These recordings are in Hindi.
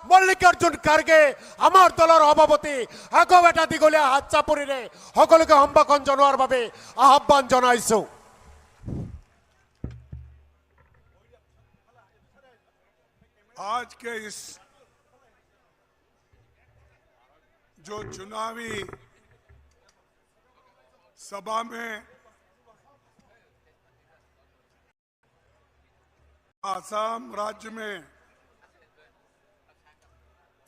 মল্লিকাৰ্জুন খাৰ্গে আমাৰ দলৰ সভাপতি আগবেটা দীঘলীয়া হাত চাপৰিৰে সকলোকে সম্ভাষণ জনোৱাৰ বাবে আহ্বান জনাইছো। आज के इस जो चुनावी सभा में आसाम राज्य में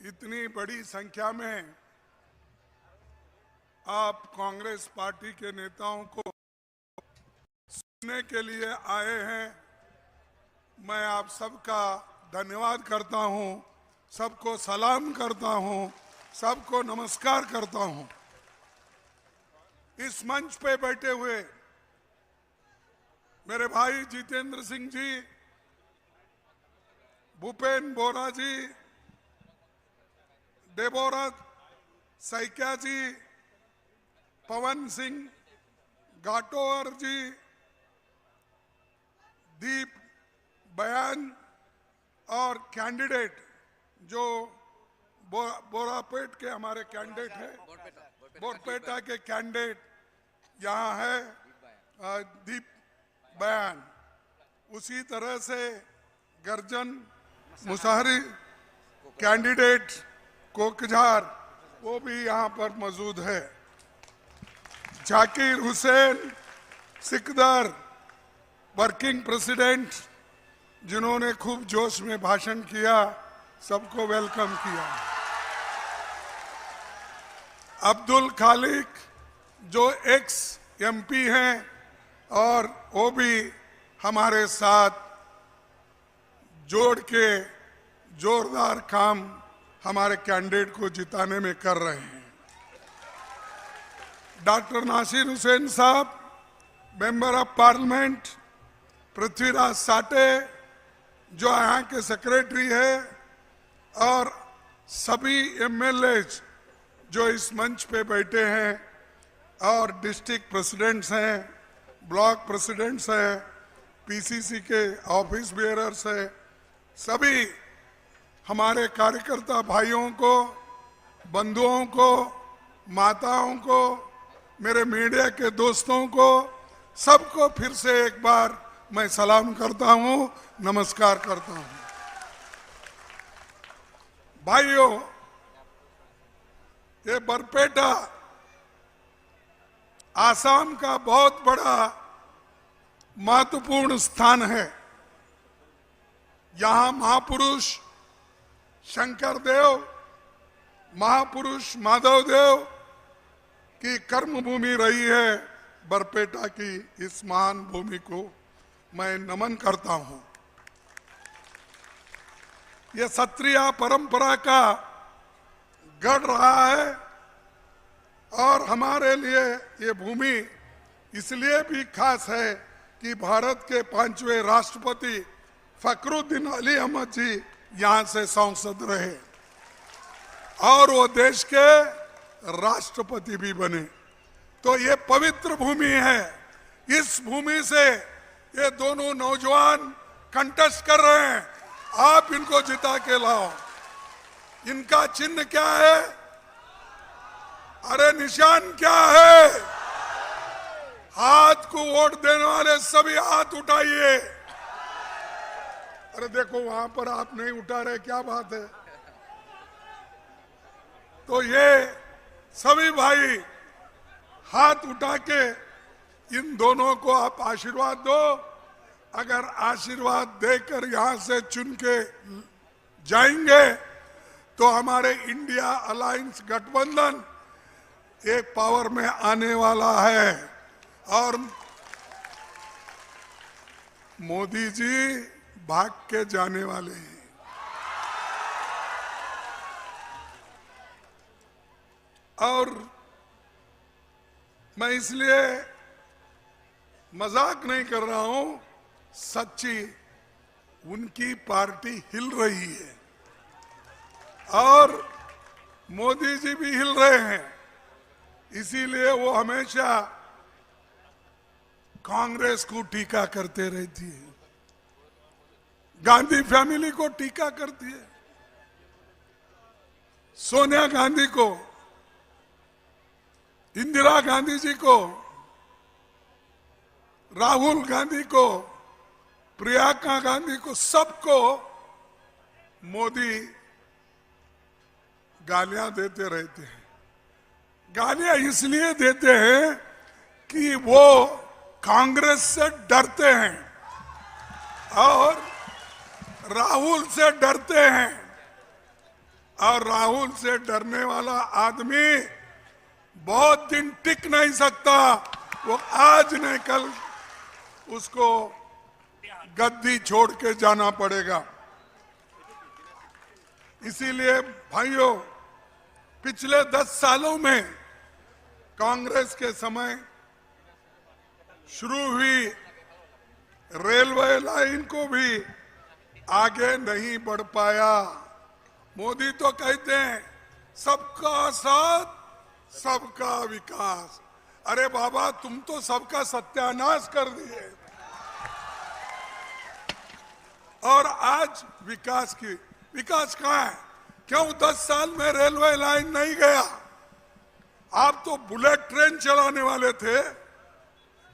इतनी बड़ी संख्या में आप कांग्रेस पार्टी के नेताओं को सुनने के लिए आए हैं। मैं आप सबका धन्यवाद करता हूं, सबको सलाम करता हूं, सबको नमस्कार करता हूं। इस मंच पे बैठे हुए मेरे भाई जितेंद्र सिंह जी, भूपेन बोरा जी, डेबोरा सैकिया जी, पवन सिंह घाटोर जी, दीप बयान और कैंडिडेट जो बोरापेट के हमारे कैंडिडेट हैं, बोरपेटा के कैंडिडेट यहाँ है, दीप बयान, उसी तरह से गर्जन मुसाहरी कैंडिडेट कोकझार वो भी यहाँ पर मौजूद है। जाकिर हुसैन सिकदर वर्किंग प्रेसिडेंट जिन्होंने खूब जोश में भाषण किया, सबको वेलकम किया। अब्दुल खालिक जो एक्स एमपी हैं और वो भी हमारे साथ जोड़ के जोरदार काम हमारे कैंडिडेट को जिताने में कर रहे हैं। डॉक्टर नासिर हुसैन साहब मेंबर ऑफ पार्लियामेंट, पृथ्वीराज साटे जो यहाँ के सेक्रेटरी है, और सभी एमएलए जो इस मंच पे बैठे हैं, और डिस्ट्रिक्ट प्रेसिडेंट्स हैं, ब्लॉक प्रेसिडेंट्स हैं, पीसीसी के ऑफिस बेयरर्स हैं, सभी हमारे कार्यकर्ता भाइयों को, बंधुओं को, माताओं को, मेरे मीडिया के दोस्तों को, सबको फिर से एक बार मैं सलाम करता हूं, नमस्कार करता हूं। भाइयों, ये बरपेटा आसाम का बहुत बड़ा महत्वपूर्ण स्थान है। यहाँ महापुरुष शंकर देव, महापुरुष माधव देव की कर्मभूमि रही है। बरपेटा की इस महान भूमि को मैं नमन करता हूं। ये क्षत्रिय परंपरा का गढ़ रहा है और हमारे लिए ये भूमि इसलिए भी खास है कि भारत के 5वें राष्ट्रपति फखरुद्दीन अली अहमद जी यहाँ से सांसद रहे और वो देश के राष्ट्रपति भी बने। तो ये पवित्र भूमि है। इस भूमि से ये दोनों नौजवान कंटेस्ट कर रहे हैं। आप इनको जिता के लाओ। इनका चिन्ह क्या है? अरे निशान क्या है? हाथ को वोट देने वाले सभी हाथ उठाइए। अरे देखो वहां पर आप नहीं उठा रहे, क्या बात है? तो ये सभी भाई हाथ उठा के इन दोनों को आप आशीर्वाद दो। अगर आशीर्वाद देकर यहां से चुन के जाएंगे तो हमारे इंडिया अलायंस गठबंधन एक पावर में आने वाला है और मोदी जी भाग के जाने वाले हैं। और मैं इसलिए मजाक नहीं कर रहा हूं, सच्ची उनकी पार्टी हिल रही है और मोदी जी भी हिल रहे हैं। इसीलिए वो हमेशा कांग्रेस को टीका करते रहती है, गांधी फैमिली को टीका करती है। सोनिया गांधी को, इंदिरा गांधी जी को, राहुल गांधी को, प्रियंका गांधी को, सबको मोदी गालियां देते रहते हैं। गालियां इसलिए देते हैं कि वो कांग्रेस से डरते हैं और राहुल से डरते हैं, और राहुल से डरने वाला आदमी बहुत दिन टिक नहीं सकता। वो आज नहीं कल उसको गद्दी छोड़ के जाना पड़ेगा। इसीलिए भाइयों, पिछले 10 सालों में कांग्रेस के समय शुरू हुई रेलवे लाइन को भी आगे नहीं बढ़ पाया। मोदी तो कहते हैं सबका साथ सबका विकास। अरे बाबा, तुम तो सबका सत्यानाश कर दिए। और आज विकास कहाँ है? क्यों 10 साल में रेलवे लाइन नहीं गया? आप तो बुलेट ट्रेन चलाने वाले थे।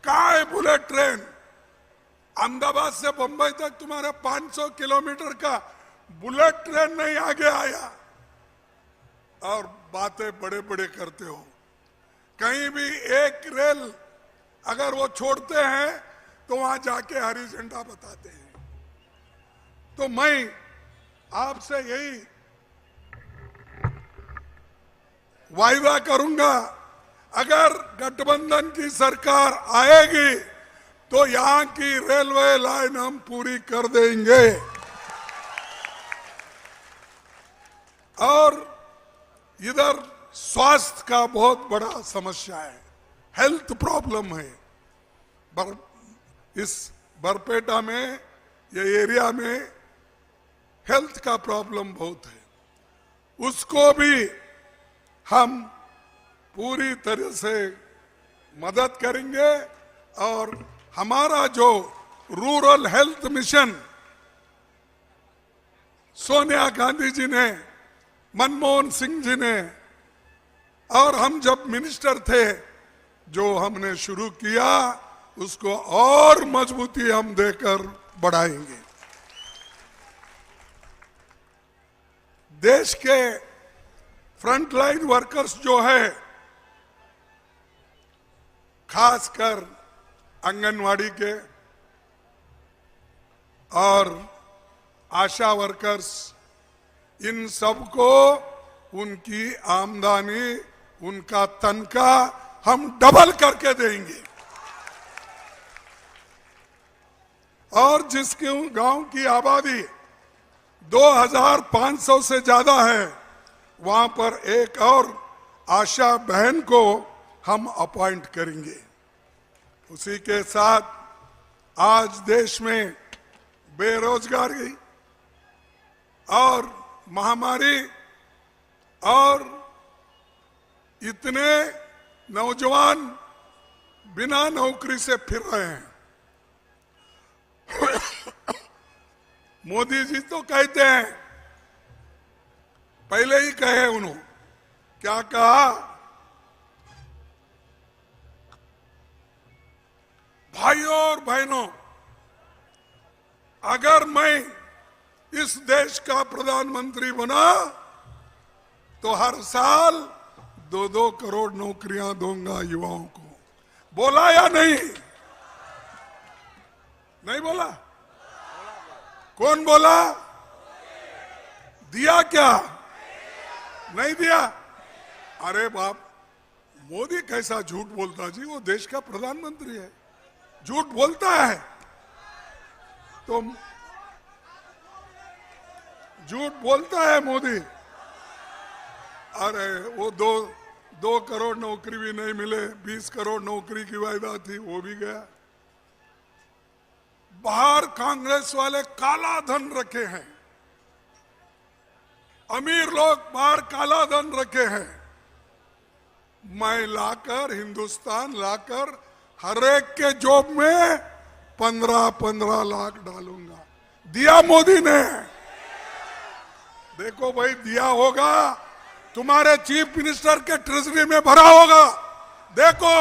कहाँ है बुलेट ट्रेन? अहमदाबाद से बंबई तक तुम्हारा 500 किलोमीटर का बुलेट ट्रेन नहीं आगे आया, और बातें बड़े बड़े करते हो। कहीं भी एक रेल अगर वो छोड़ते हैं तो वहां जाके हरी झंडा बताते हैं। तो मैं आपसे यही वायदा करूंगा, अगर गठबंधन की सरकार आएगी तो यहां की रेलवे लाइन हम पूरी कर देंगे। और इधर स्वास्थ्य का बहुत बड़ा समस्या है, हेल्थ प्रॉब्लम है। इस बरपेटा में, ये एरिया में हेल्थ का प्रॉब्लम बहुत है। उसको भी हम पूरी तरह से मदद करेंगे। और हमारा जो rural health mission Sonia Gandhi ji ने, मनमोहन सिंह जी ने, और हम जब मिनिस्टर थे, जो हमने शुरू किया, उसको और मजबूती हम देकर बढ़ाएंगे। देश के फ्रंटलाइन वर्कर्स जो है, खासकर आंगनवाड़ी के और आशा वर्कर्स, इन सबको उनकी आमदनी, उनका तनख्वाह हम डबल करके देंगे। और जिसके गांव की आबादी 2500 से ज्यादा है, वहां पर एक और आशा बहन को हम अपॉइंट करेंगे। उसी के साथ आज देश में बेरोजगारी और महामारी और इतने नौजवान बिना नौकरी से फिर रहे हैं। मोदी जी तो कहते हैं, पहले ही कहे उन्होंने, क्या कहा? भाइयों और बहनों, अगर मैं इस देश का प्रधानमंत्री बना तो हर साल 2-2 करोड़ नौकरियां दूंगा युवाओं को। बोला या नहीं? नहीं बोला? कौन बोला? दिया क्या? नहीं दिया? अरे बाप, मोदी कैसा झूठ बोलता जी, वो देश का प्रधानमंत्री है, झूठ बोलता है। तो झूठ बोलता है मोदी। अरे वो 2 करोड़ नौकरी भी नहीं मिले, 20 करोड़ नौकरी की वायदा थी, वो भी गया। बाहर कांग्रेस वाले काला धन रखे हैं, अमीर लोग बाहर काला धन रखे हैं। मैं लाकर, हिंदुस्तान लाकर हर एक के जॉब में 15-15 लाख डालूंगा। दिया मोदी ने। देखो भाई, दिया होगा तुम्हारे चीफ मिनिस्टर के ट्रेजरी में भरा होगा, देखो,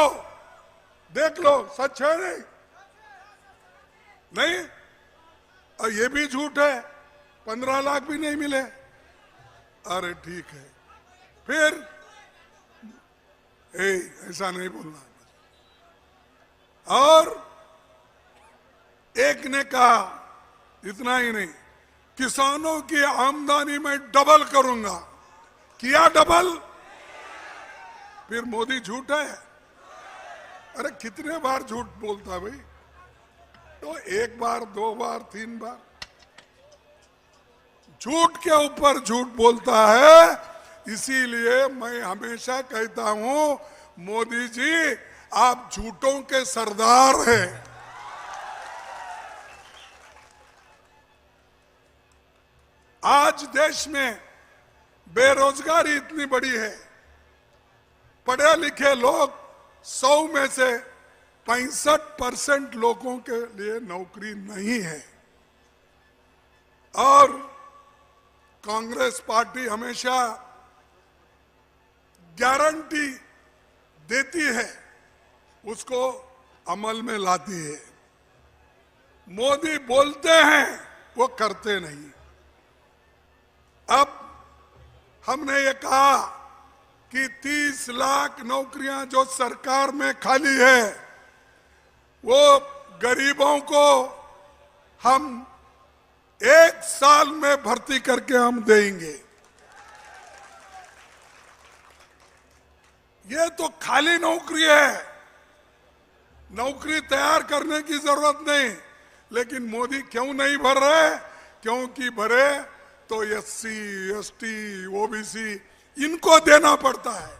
देख लो, सच है नहीं? नहीं? और ये भी झूठ है, 15 लाख भी नहीं मिले। अरे ठीक है, फिर ऐसा नहीं बोलना। और एक ने कहा, इतना ही नहीं, किसानों की आमदनी में डबल करूंगा। किया डबल? फिर मोदी झूठ है? अरे कितने बार झूठ बोलता भाई? तो एक बार, 2 बार, 3 बार झूठ के ऊपर झूठ बोलता है। इसीलिए मैं हमेशा कहता हूं, मोदी जी आप झूठों के सरदार हैं। आज देश में बेरोजगारी इतनी बड़ी है, पढ़े लिखे लोग 100 में से 65% लोगों के लिए नौकरी नहीं है। और कांग्रेस पार्टी हमेशा गारंटी देती है, उसको अमल में लाती है। मोदी बोलते हैं, वो करते नहीं। अब हमने ये कहा कि 30 लाख नौकरियां जो सरकार में खाली है, वो गरीबों को हम 1 साल में भर्ती करके हम देंगे। ये तो खाली नौकरी है, नौकरी तैयार करने की जरूरत नहीं। लेकिन मोदी क्यों नहीं भर रहे? क्योंकि भरे तो SC, ST, OBC इनको देना पड़ता है,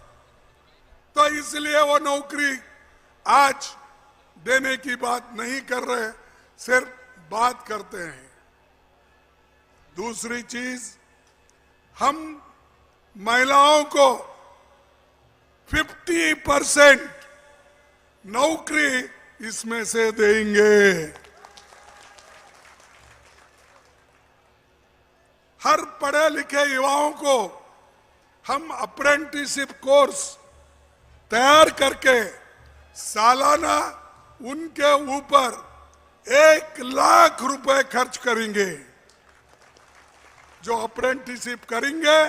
तो इसलिए वो नौकरी आज देने की बात नहीं कर रहे, सिर्फ बात करते हैं। दूसरी चीज, हम महिलाओं को 50% नौकरी इसमें से देंगे। हर पढ़े लिखे युवाओं को हम अप्रेंटिसशिप कोर्स तैयार करके सालाना उनके ऊपर 1 लाख रुपए खर्च करेंगे। जो अप्रेंटिसशिप करेंगे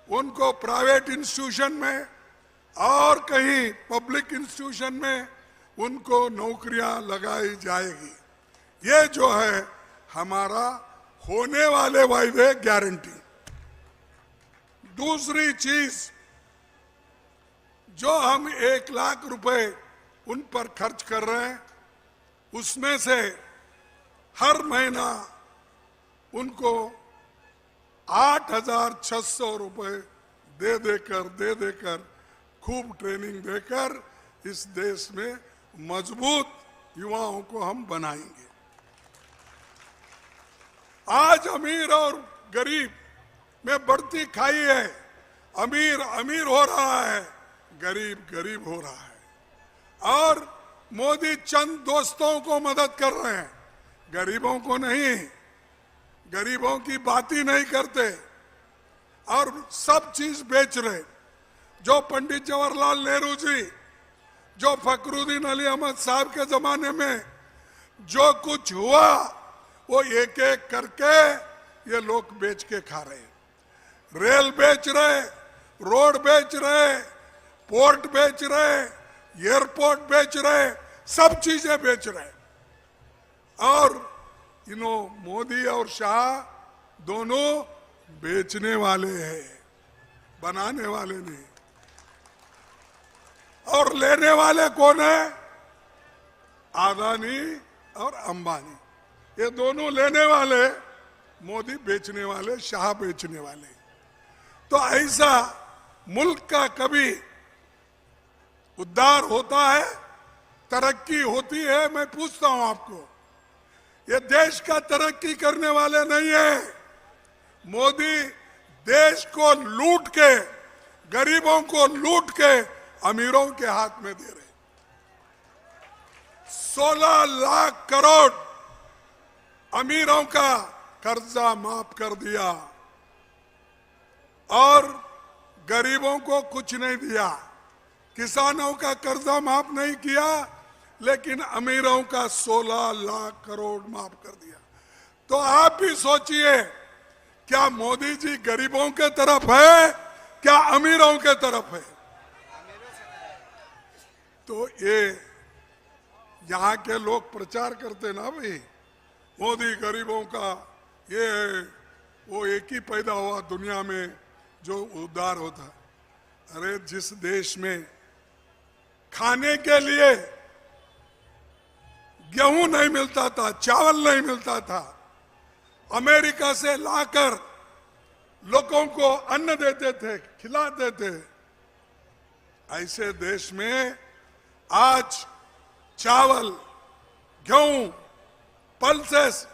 उनको प्राइवेट इंस्टीट्यूशन में और कहीं पब्लिक इंस्टीट्यूशन में उनको नौकरियां लगाई जाएगी। ये जो है हमारा होने वाले वायदे गारंटी। दूसरी चीज, जो हम 1 लाख रुपए उन पर खर्च कर रहे हैं, उसमें से हर महीना उनको 8,600 रुपए दे देकर खूब ट्रेनिंग देकर इस देश में मजबूत युवाओं को हम बनाएंगे। आज अमीर और गरीब में बढ़ती खाई है। अमीर अमीर हो रहा है, गरीब गरीब हो रहा है। और मोदी चंद दोस्तों को मदद कर रहे हैं, गरीबों को नहीं। गरीबों की बात ही नहीं करते और सब चीज बेच रहे। जो पंडित जवाहरलाल नेहरू जी, जो फखरुद्दीन अली अहमद साहब के जमाने में जो कुछ हुआ, वो एक एक करके ये लोग बेच के खा रहे। रेल बेच रहे, रोड बेच रहे, पोर्ट बेच रहे, एयरपोर्ट बेच रहे, सब चीजें बेच रहे। और मोदी और शाह दोनों बेचने वाले हैं, बनाने वाले नहीं। और लेने वाले कौन है? अदानी और अंबानी, ये दोनों लेने वाले, मोदी बेचने वाले, शाह बेचने वाले। तो ऐसा मुल्क का कभी उद्धार होता है, तरक्की होती है? मैं पूछता हूं आपको, ये देश का तरक्की करने वाले नहीं है। मोदी देश को लूट के, गरीबों को लूट के अमीरों के हाथ में दे रहे। 16 लाख करोड़ अमीरों का कर्जा माफ कर दिया और गरीबों को कुछ नहीं दिया, किसानों का कर्जा माफ नहीं किया, लेकिन अमीरों का 16 लाख करोड़ माफ कर दिया। तो आप भी सोचिए, क्या मोदी जी गरीबों के तरफ है, क्या अमीरों के तरफ है? तो ये यहाँ के लोग प्रचार करते ना भाई, मोदी गरीबों का ये है, वो एक ही पैदा हुआ दुनिया में जो उद्धार होता। अरे जिस देश में खाने के लिए गेहूं नहीं मिलता था, चावल नहीं मिलता था, अमेरिका से लाकर लोगों को अन्न देते थे, खिलाते थे, ऐसे देश में आज चावल, गेहूं, पल्सेस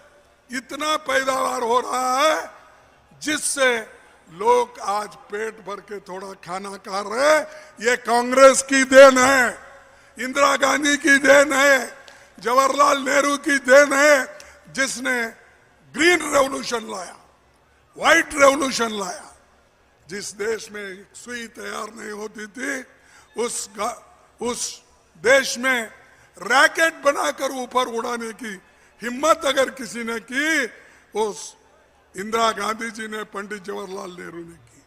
इतना पैदावार हो रहा है जिससे लोग आज पेट भर के थोड़ा खाना खा रहे हैं। ये कांग्रेस की देन है, इंदिरा गांधी की देन है, जवाहरलाल नेहरू की देन है, जिसने ग्रीन रेवोल्यूशन लाया, व्हाइट रेवोल्यूशन लाया। जिस देश में सुई तैयार नहीं होती थी, उस देश में रैकेट बनाकर ऊपर उड़ाने की हिम्मत अगर किसी ने की, उस इंदिरा गांधी जी ने, पंडित जवाहरलाल नेहरू ने की।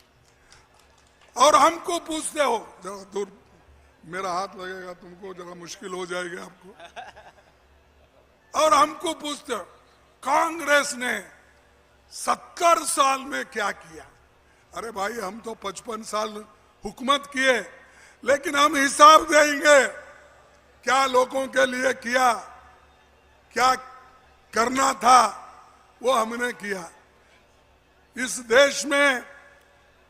और हमको पूछते हो, जरा दूर मेरा हाथ लगेगा तुमको, जरा मुश्किल हो जाएगी आपको। और हमको पूछते हो कांग्रेस ने 70 साल में क्या किया? अरे भाई, हम तो 55 साल हुकूमत किए, लेकिन हम हिसाब देंगे क्या लोगों के लिए किया, क्या करना था, वो हमने किया। इस देश में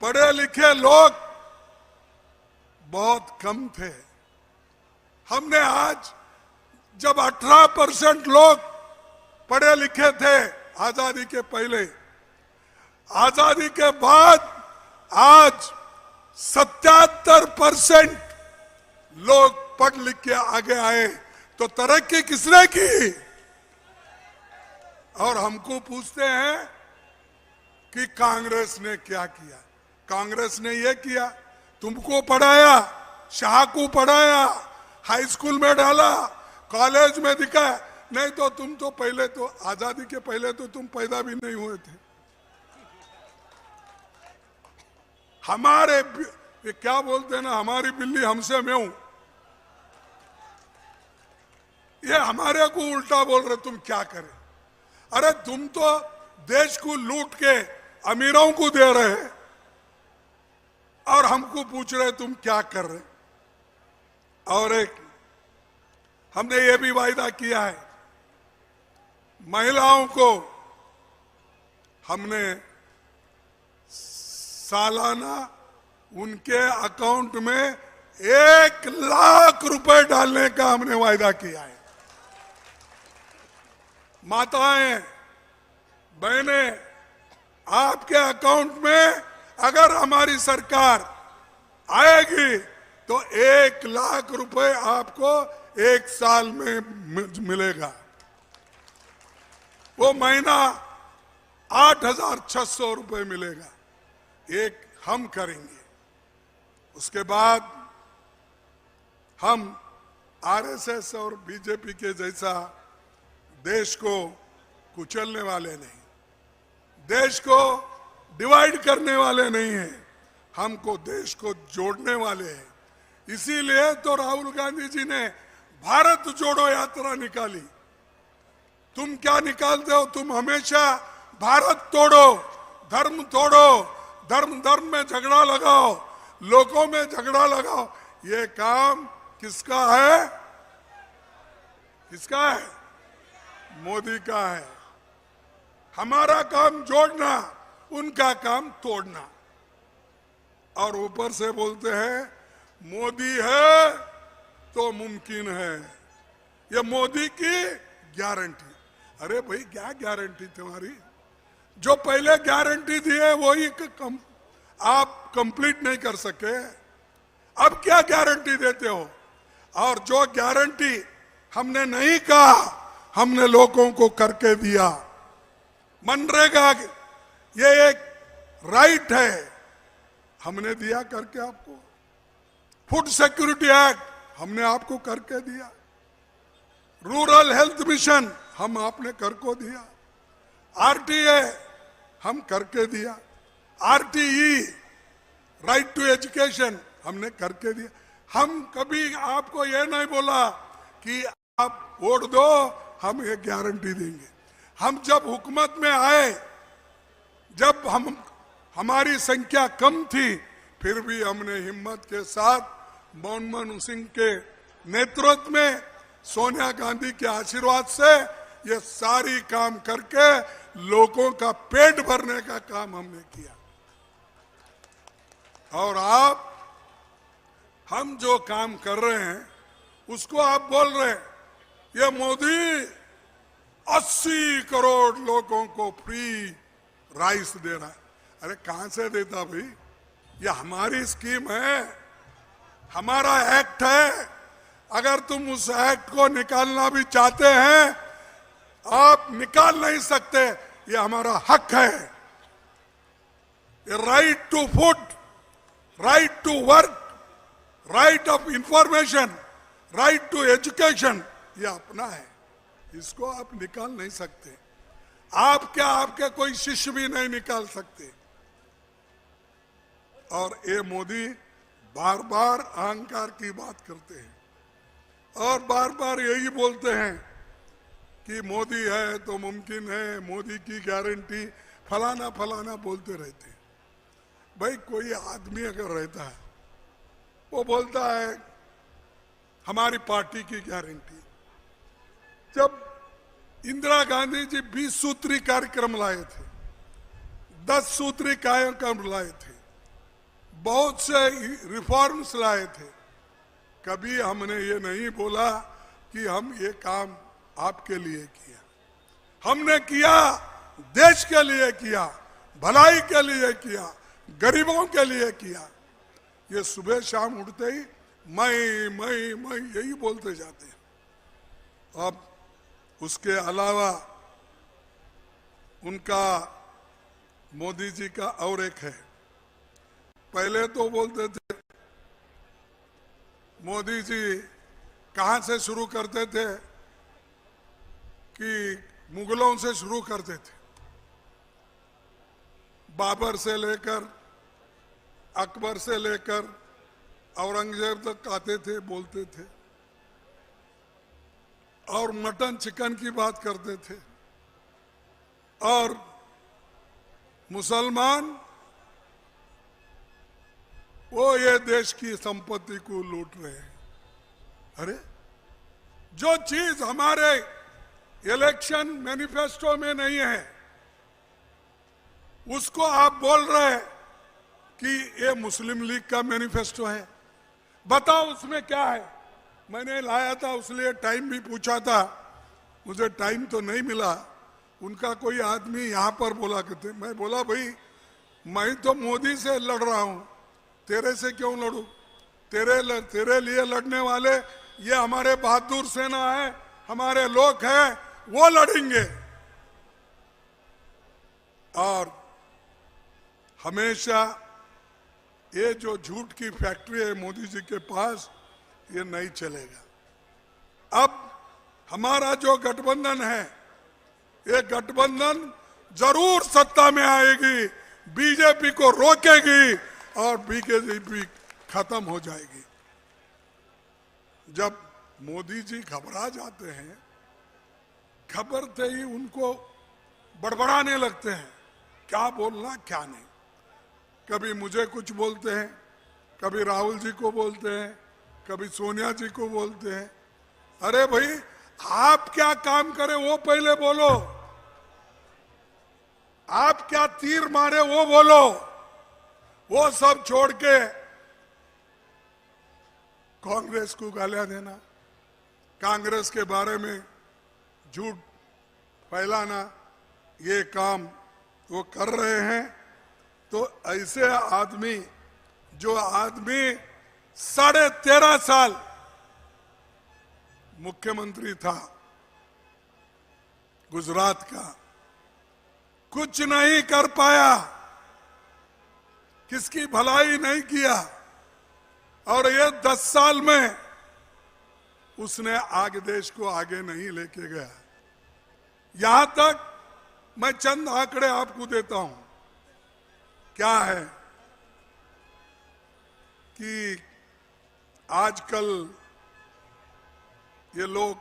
पढ़े लिखे लोग बहुत कम थे। हमने आज जब 18% लोग पढ़े लिखे थे आजादी के पहले, आजादी के बाद आज 77% लोग पढ़ लिख के आगे आए। तो तरक्की किसने की? और हमको पूछते हैं कि कांग्रेस ने क्या किया। कांग्रेस ने ये किया, तुमको पढ़ाया, शाह को पढ़ाया, हाई स्कूल में डाला, कॉलेज में दिखाया। नहीं तो तुम तो पहले तो आजादी के पहले तो तुम पैदा भी नहीं हुए थे। हमारे ये क्या बोलते हैं ना, हमारी बिल्ली हमसे मैं हूं, ये हमारे को उल्टा बोल रहे, तुम क्या करें? अरे तुम तो देश को लूट के अमीरों को दे रहे हैं और हमको पूछ रहे तुम क्या कर रहे? और एक हमने ये भी वायदा किया है, महिलाओं को हमने सालाना उनके अकाउंट में 1 लाख रुपए डालने का हमने वायदा किया है। माताएं, बहनें, आपके अकाउंट में अगर हमारी सरकार आएगी तो 1 लाख रुपए आपको 1 साल में मिलेगा। वो महीना 8,600 रुपए मिलेगा। एक हम करेंगे, उसके बाद हम आरएसएस और बीजेपी के जैसा देश को कुचलने वाले नहीं, देश को डिवाइड करने वाले नहीं हैं, हमको देश को जोड़ने वाले हैं। इसीलिए तो राहुल गांधी जी ने भारत जोड़ो यात्रा निकाली। तुम क्या निकालते हो? तुम हमेशा भारत तोड़ो, धर्म तोड़ो, धर्म में झगड़ा लगाओ, लोगों में झगड़ा लगाओ। ये काम किसका है? किसका है? मोदी का है। हमारा काम जोड़ना, उनका काम तोड़ना। और ऊपर से बोलते हैं मोदी है तो मुमकिन है, ये मोदी की गारंटी। अरे भाई, क्या गारंटी तुम्हारी? जो पहले गारंटी दी है वही आप कंप्लीट नहीं कर सके, अब क्या गारंटी देते हो? और जो गारंटी हमने नहीं कहा, हमने लोगों को करके दिया। मनरेगा ये एक राइट है, हमने दिया करके आपको। फूड सिक्योरिटी एक्ट हमने आपको करके दिया। रूरल हेल्थ मिशन हम आपने कर को दिया। आरटीए हम करके दिया। आरटीई राइट टू एजुकेशन हमने करके दिया। हम कभी आपको यह नहीं बोला कि आप वोट दो, हम ये गारंटी देंगे। हम जब हुकूमत में आए, जब हमारी संख्या कम थी, फिर भी हमने हिम्मत के साथ मनमोहन सिंह के नेतृत्व में, सोनिया गांधी के आशीर्वाद से ये सारी काम करके लोगों का पेट भरने का काम हमने किया। और आप, हम जो काम कर रहे हैं उसको आप बोल रहे हैं ये मोदी 80 करोड़ लोगों को फ्री राइस दे रहा है। अरे कहां से देता भाई? ये हमारी स्कीम है, हमारा एक्ट है। अगर तुम उस एक्ट को निकालना भी चाहते हैं, आप निकाल नहीं सकते। ये हमारा हक है। ये right to food, right to work, right of information, right to education, ये अपना है। इसको आप निकाल नहीं सकते। आप क्या, आपके कोई शिष्य भी नहीं निकाल सकते। और ये मोदी बार बार अहंकार की बात करते हैं और बार बार यही बोलते हैं कि मोदी है तो मुमकिन है, मोदी की गारंटी, फलाना फलाना बोलते रहते हैं। भाई कोई आदमी अगर रहता है, वो बोलता है हमारी पार्टी की गारंटी। जब इंदिरा गांधी जी 20 सूत्री कार्यक्रम लाए थे, 10 सूत्री कार्यक्रम लाए थे, बहुत से रिफॉर्म्स लाए थे, कभी हमने ये नहीं बोला कि हम ये काम आपके लिए किया। हमने किया, देश के लिए किया, भलाई के लिए किया, गरीबों के लिए किया। ये सुबह शाम उठते ही मैं यही बोलते जाते हैं। अब उसके अलावा उनका, मोदी जी का और एक है। पहले तो बोलते थे, मोदी जी कहां से शुरू करते थे कि मुगलों से शुरू करते थे। बाबर से लेकर, अकबर से लेकर औरंगजेब तक आते थे, बोलते थे, और मटन चिकन की बात करते थे। और मुसलमान वो ये देश की संपत्ति को लूट रहे हैं। अरे जो चीज हमारे इलेक्शन मैनिफेस्टो में नहीं है, उसको आप बोल रहे हैं कि ये मुस्लिम लीग का मैनिफेस्टो है। बताओ उसमें क्या है? मैंने लाया था, उसलिए टाइम भी पूछा था, मुझे टाइम तो नहीं मिला। उनका कोई आदमी यहाँ पर बोला करते, मैं बोला भाई मैं तो मोदी से लड़ रहा हूँ, तेरे से क्यों लड़ूं? तेरे लिए लड़ने वाले ये हमारे बहादुर सेना है, हमारे लोग हैं, वो लड़ेंगे। और हमेशा ये जो झूठ की फैक्ट्री है मोदी जी के पास, ये नहीं चलेगा। अब हमारा जो गठबंधन है, ये गठबंधन जरूर सत्ता में आएगी, बीजेपी को रोकेगी और बीजेपी खत्म हो जाएगी। जब मोदी जी घबरा जाते हैं, घबरते ही उनको बड़बड़ाने लगते हैं, क्या बोलना क्या नहीं। कभी मुझे कुछ बोलते हैं, कभी राहुल जी को बोलते हैं, कभी सोनिया जी को बोलते हैं। अरे भाई आप क्या काम करें वो पहले बोलो, आप क्या तीर मारे वो बोलो। वो सब छोड़ के कांग्रेस को गालियां देना, कांग्रेस के बारे में झूठ फैलाना, ये काम वो कर रहे हैं। तो ऐसे आदमी, जो आदमी 13.5 साल मुख्यमंत्री था गुजरात का, कुछ नहीं कर पाया, किसकी भलाई नहीं किया, और ये 10 साल में उसने आगे देश को आगे नहीं लेके गया। यहां तक मैं चंद आंकड़े आपको देता हूं। क्या है कि आजकल ये लोग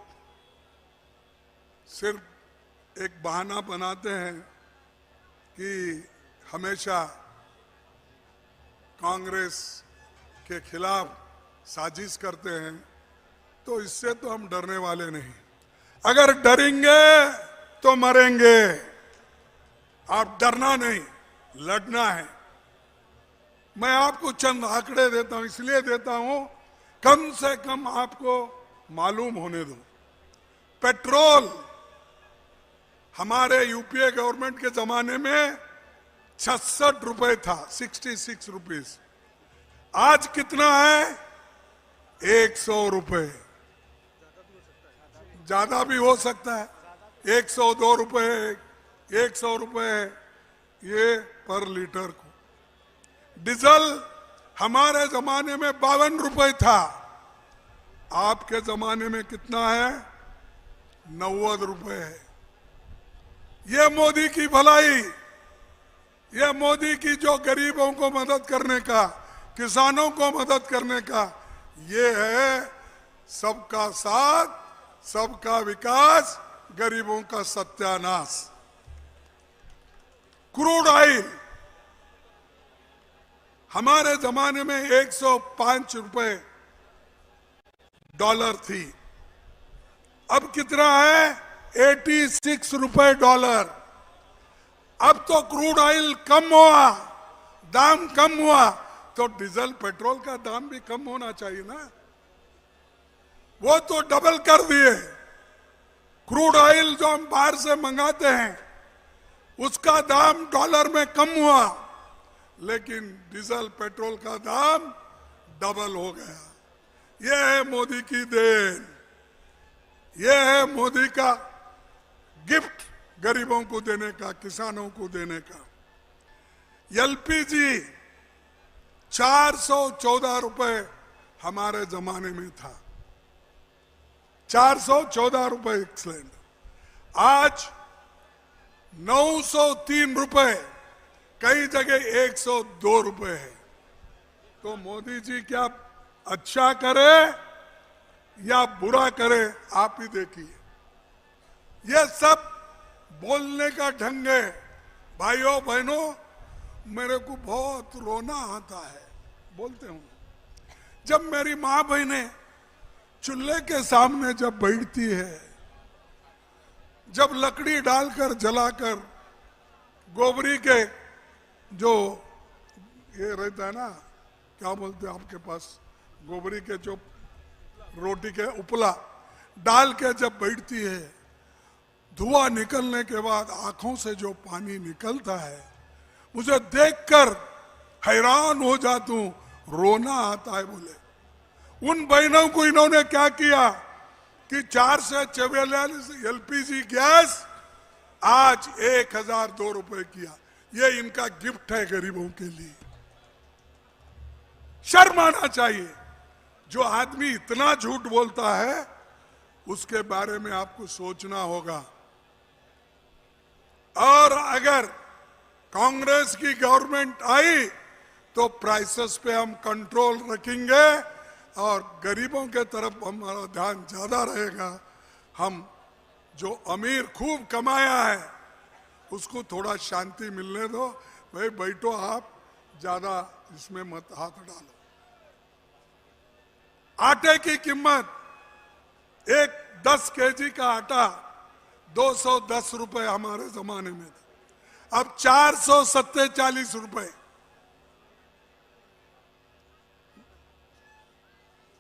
सिर्फ एक बहाना बनाते हैं कि हमेशा कांग्रेस के खिलाफ साजिश करते हैं, तो इससे तो हम डरने वाले नहीं। अगर डरेंगे तो मरेंगे। आप डरना नहीं, लड़ना है। मैं आपको चंद आंकड़े देता हूं, इसलिए देता हूं कम से कम आपको मालूम होने दो। पेट्रोल हमारे यूपीए गवर्नमेंट के जमाने में 66 रुपए था, 66 रुपीज। आज कितना है? 100 रुपए। ज्यादा भी हो सकता है, 102 रुपए, 100 रुपए ये पर लीटर को। डीजल हमारे जमाने में 52 रुपए था, आपके जमाने में कितना है? 90 रुपए है। ये मोदी की भलाई, ये मोदी की जो गरीबों को मदद करने का, किसानों को मदद करने का, ये है सबका साथ, सबका विकास, गरीबों का सत्यानाश। क्रूड ऑयल हमारे जमाने में 105 रुपए डॉलर थी, अब कितना है? 86 रुपए डॉलर। अब तो क्रूड ऑयल कम हुआ, दाम कम हुआ, तो डीजल पेट्रोल का दाम भी कम होना चाहिए ना। वो तो डबल कर दिए। क्रूड ऑयल जो हम बाहर से मंगाते हैं उसका दाम डॉलर में कम हुआ, लेकिन डीजल पेट्रोल का दाम डबल हो गया। यह है मोदी की देन, यह है मोदी का गिफ्ट गरीबों को देने का, किसानों को देने का। एलपीजी 414 रुपए हमारे जमाने में था, 414 रुपए एक सिलेंडर। आज 903 रुपए, कई जगह 102 रुपए है। तो मोदी जी क्या अच्छा करे या बुरा करे, आप ही देखिए। ये सब बोलने का ढंग है। भाइयों बहनों, मेरे को बहुत रोना आता है, बोलते हूं, जब मेरी मां बहनें चूल्हे के सामने जब बैठती है, जब लकड़ी डालकर जलाकर गोबरी के जो ये रहता है ना, क्या बोलते हैं आपके पास, गोबरी के जो रोटी के उपला डाल के जब बैठती है, धुआं निकलने के बाद आंखों से जो पानी निकलता है, मुझे देखकर हैरान हो जाता हूं, रोना आता है। बोले उन बहनों को इन्होंने क्या किया कि 4 से 44 एलपीजी गैस आज 1002 रुपए किया। ये इनका गिफ्ट है गरीबों के लिए। शर्म आना चाहिए। जो आदमी इतना झूठ बोलता है उसके बारे में आपको सोचना होगा। और अगर कांग्रेस की गवर्नमेंट आई तो प्राइसेस पे हम कंट्रोल रखेंगे और गरीबों के तरफ हमारा ध्यान ज्यादा रहेगा। हम जो अमीर खूब कमाया है उसको थोड़ा शांति मिलने दो। भाई बैठो, आप ज्यादा इसमें मत हाथ डालो। आटे की कीमत, एक 10 केजी का आटा 210 रुपए हमारे जमाने में था, अब 447 रुपए।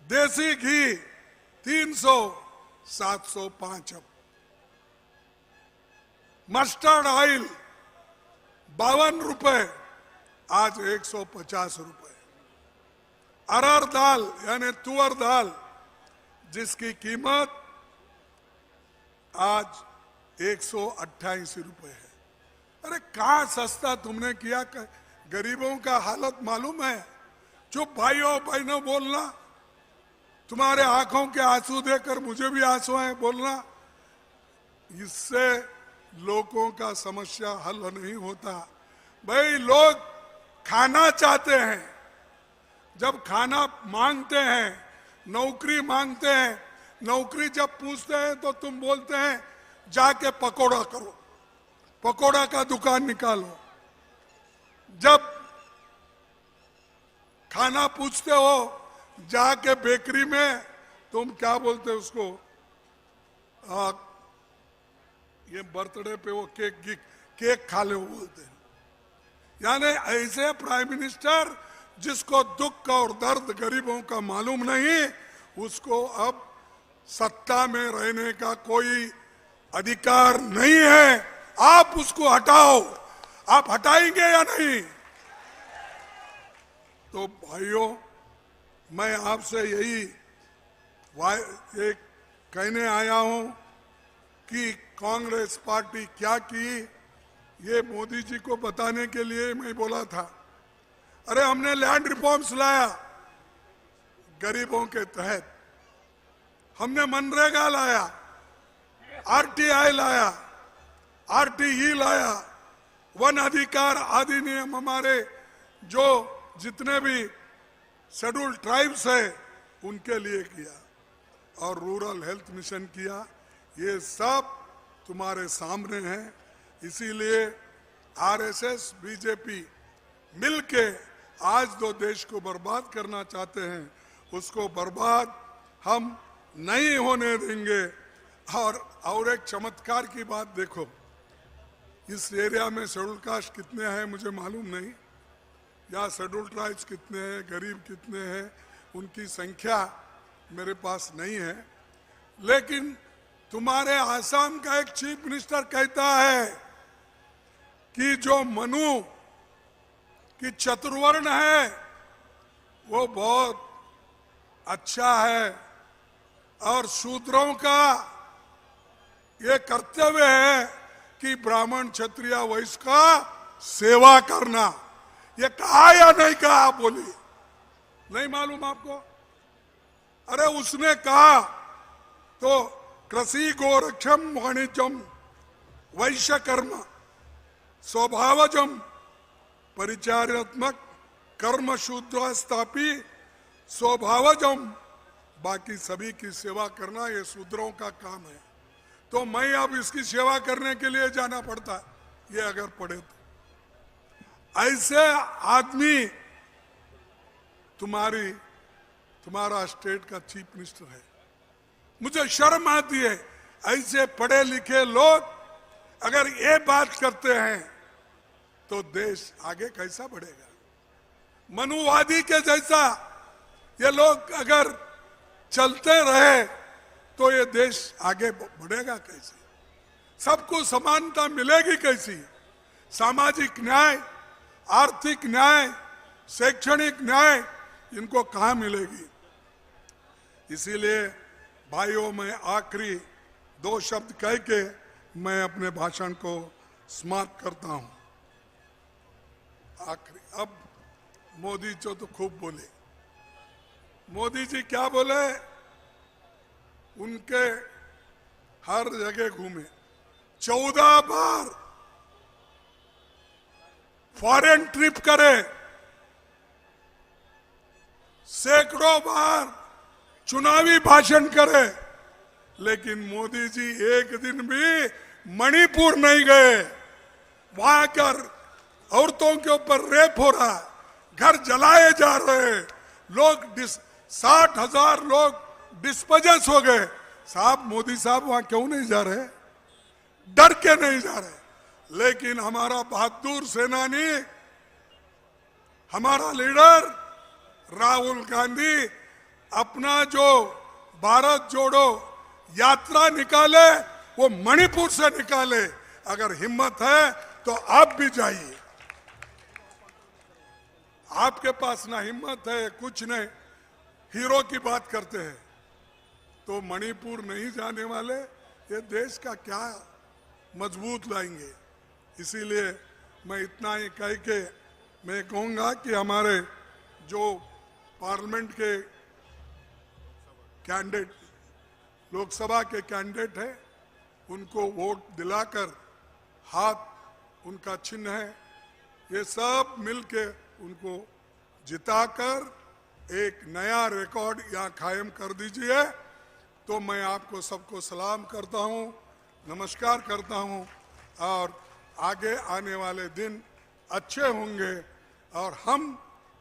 देसी घी 300, 705। अब मस्टर्ड ऑयल 52 रुपए, आज 150 रुपए। अरहर दाल यानी तुअर दाल जिसकी कीमत आज 128 रुपए है। अरे कहाँ सस्ता तुमने किया? गरीबों का हालत मालूम है? चुप भाइयों बहनों बोलना, तुम्हारे आंखों के आंसू देखकर मुझे भी आंसू आए बोलना। इससे लोगों का समस्या हल नहीं होता। भाई लोग खाना चाहते हैं, जब खाना मांगते हैं, नौकरी मांगते हैं, नौकरी जब पूछते हैं तो तुम बोलते हैं जाके पकोड़ा करो, पकोड़ा का दुकान निकालो। जब खाना पूछते हो जाके बेकरी में, तुम क्या बोलते हो उसको, ये बर्थडे पे वो केक खा लो बोलते हैं। यानी ऐसे प्राइम मिनिस्टर जिसको दुख और दर्द गरीबों का मालूम नहीं, उसको अब सत्ता में रहने का कोई अधिकार नहीं है। आप उसको हटाओ, आप हटाएंगे या नहीं? तो भाइयों, मैं आपसे यही एक कहने आया हूं कि कांग्रेस पार्टी क्या की, ये मोदी जी को बताने के लिए मैं बोला था। अरे हमने लैंड रिफॉर्म्स लाया गरीबों के तहत, हमने मनरेगा लाया, आरटीआई लाया, आरटीई लाया, वन अधिकार अधिनियम, हमारे जो जितने भी शेड्यूल्ड ट्राइब्स है उनके लिए किया, और रूरल हेल्थ मिशन किया। ये सब तुम्हारे सामने है। इसीलिए आरएसएस बीजेपी मिलके आज जो देश को बर्बाद करना चाहते हैं, उसको बर्बाद हम नहीं होने देंगे। और एक चमत्कार की बात देखो, इस एरिया में शेड्यूल कास्ट कितने हैं मुझे मालूम नहीं, या शेड्यूल ट्राइब्स कितने हैं, गरीब कितने हैं, उनकी संख्या मेरे पास नहीं है। लेकिन तुम्हारे आसाम का एक चीफ मिनिस्टर कहता है कि जो मनु की चतुर्वर्ण है वो बहुत अच्छा है, और शूद्रों का ये कर्तव्य है कि ब्राह्मण क्षत्रिय वैश्य का सेवा करना। ये कहा या नहीं कहा? आप बोलिए, नहीं मालूम आपको? अरे उसने कहा तो कृषि गोरक्षम वाणिज्यम वैश्य कर्म स्वभावजम परिचार्यात्मक कर्म शूद्र स्थापी स्वभावजम, बाकी सभी की सेवा करना ये शूद्रों का काम है। तो मैं अब इसकी सेवा करने के लिए जाना पड़ता है, ये अगर पढ़े तो। ऐसे आदमी तुम्हारा स्टेट का चीफ मिनिस्टर है। मुझे शर्म आती है, ऐसे पढ़े लिखे लोग अगर ये बात करते हैं तो देश आगे कैसा बढ़ेगा? मनुवादी के जैसा ये लोग अगर चलते रहे तो ये देश आगे बढ़ेगा कैसे? सबको समानता मिलेगी कैसी? सामाजिक न्याय, आर्थिक न्याय, शैक्षणिक न्याय, इनको कहां मिलेगी? इसीलिए भाइयों, मैं आखिरी दो शब्द कह के मैं अपने भाषण को समाप्त करता हूं। आखिरी, अब मोदी जी तो खूब बोले। मोदी जी क्या बोले? उनके हर जगह घूमे, 14 बार फॉरेन ट्रिप करे, सैकड़ों बार चुनावी भाषण करे, लेकिन मोदी जी एक दिन भी मणिपुर नहीं गए। वहां कर औरतों के ऊपर रेप हो रहा, घर जलाए जा रहे, लोग 60,000 लोग डिस्पोजेस हो गए। साहब, मोदी साहब वहां क्यों नहीं जा रहे? डर के नहीं जा रहे। लेकिन हमारा बहादुर सेनानी, हमारा लीडर राहुल गांधी अपना जो भारत जोड़ो यात्रा निकाले, वो मणिपुर से निकाले। अगर हिम्मत है तो आप भी जाइए। आपके पास ना हिम्मत है, कुछ नहीं, हीरो की बात करते हैं, तो मणिपुर नहीं जाने वाले ये देश का क्या मजबूत लाएंगे? इसीलिए मैं इतना ही कह के मैं कहूंगा कि हमारे जो पार्लियामेंट के कैंडिडेट, लोकसभा के कैंडिडेट हैं, उनको वोट दिलाकर, हाथ उनका चिन्ह है, ये सब मिलके उनको जिताकर एक नया रिकॉर्ड यहाँ कायम कर दीजिए। तो मैं आपको सबको सलाम करता हूँ, नमस्कार करता हूँ और आगे आने वाले दिन अच्छे होंगे और हम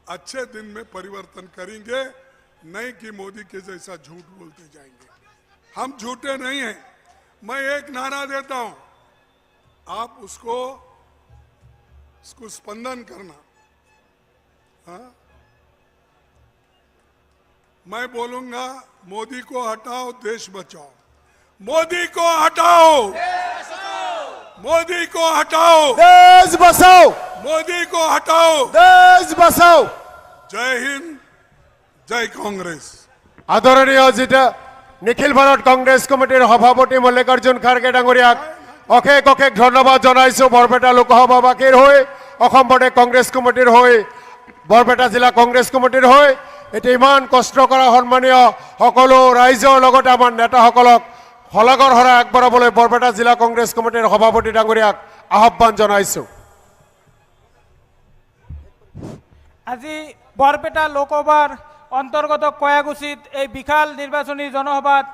अच्छे दिन में परिवर्तन करेंगे, नहीं कि मोदी के जैसा झूठ बोलते जाएंगे। हम झूठे नहीं हैं। मैं एक नारा देता हूं, आप उसको स्पंदन करना। हाँ? मैं बोलूंगा, मोदी को हटाओ, देश बचाओ। मोदी को हटाओ, मोदी को हटाओ, देश बचाओ, मोदी को हटाओ। देश बचाओ। जय हिंद, जय कांग्रेस। आदरणीय जिता निखिल भारत कांग्रेस कमिटिर सभापति मल्लिकार्जुन खारगे डांगरियाक अशेष अशेष धन्यवाद जनाइছো। बरपेटा लोकसभाबासीर হৈ, অসম প্ৰদেশ কংগ্ৰেছ কমিটিৰ হৈ, বৰপেটা জিলা কংগ্ৰেছ কমিটিৰ হৈ এতিয়া ইমান কষ্ট কৰা সন্মানীয় সকলো ৰাইজৰ লগতে আমাৰ নেতাসকলক শলাগৰ শৰাই আগবঢ়াবলৈ বৰপেটা জিলা কংগ্ৰেছ কমিটিৰ সভাপতি ডাঙৰীয়াক আহ্বান জনাইছো। আজি বৰপেটা লোকসভাৰ অন্তৰ্গত কয়াগুছিত এই বিশাল নিৰ্বাচনী জনসভাত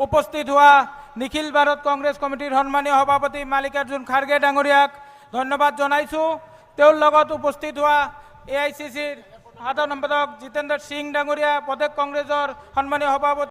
উপস্থিত হোৱা নিখিল ভাৰত কংগ্ৰেছ কমিটিৰ সন্মানীয় সভাপতি মাল্লিকাৰ্জুন খাৰগে ডাঙৰীয়াক ধন্যবাদ জনাইছো। তেওঁৰ লগত উপস্থিত হোৱা AICCৰ সাধাৰণ সম্পাদক জিতেন্দ্ৰ সিং ডাঙৰীয়া, প্ৰদেশ কংগ্ৰেছৰ সন্মানীয় সভাপতি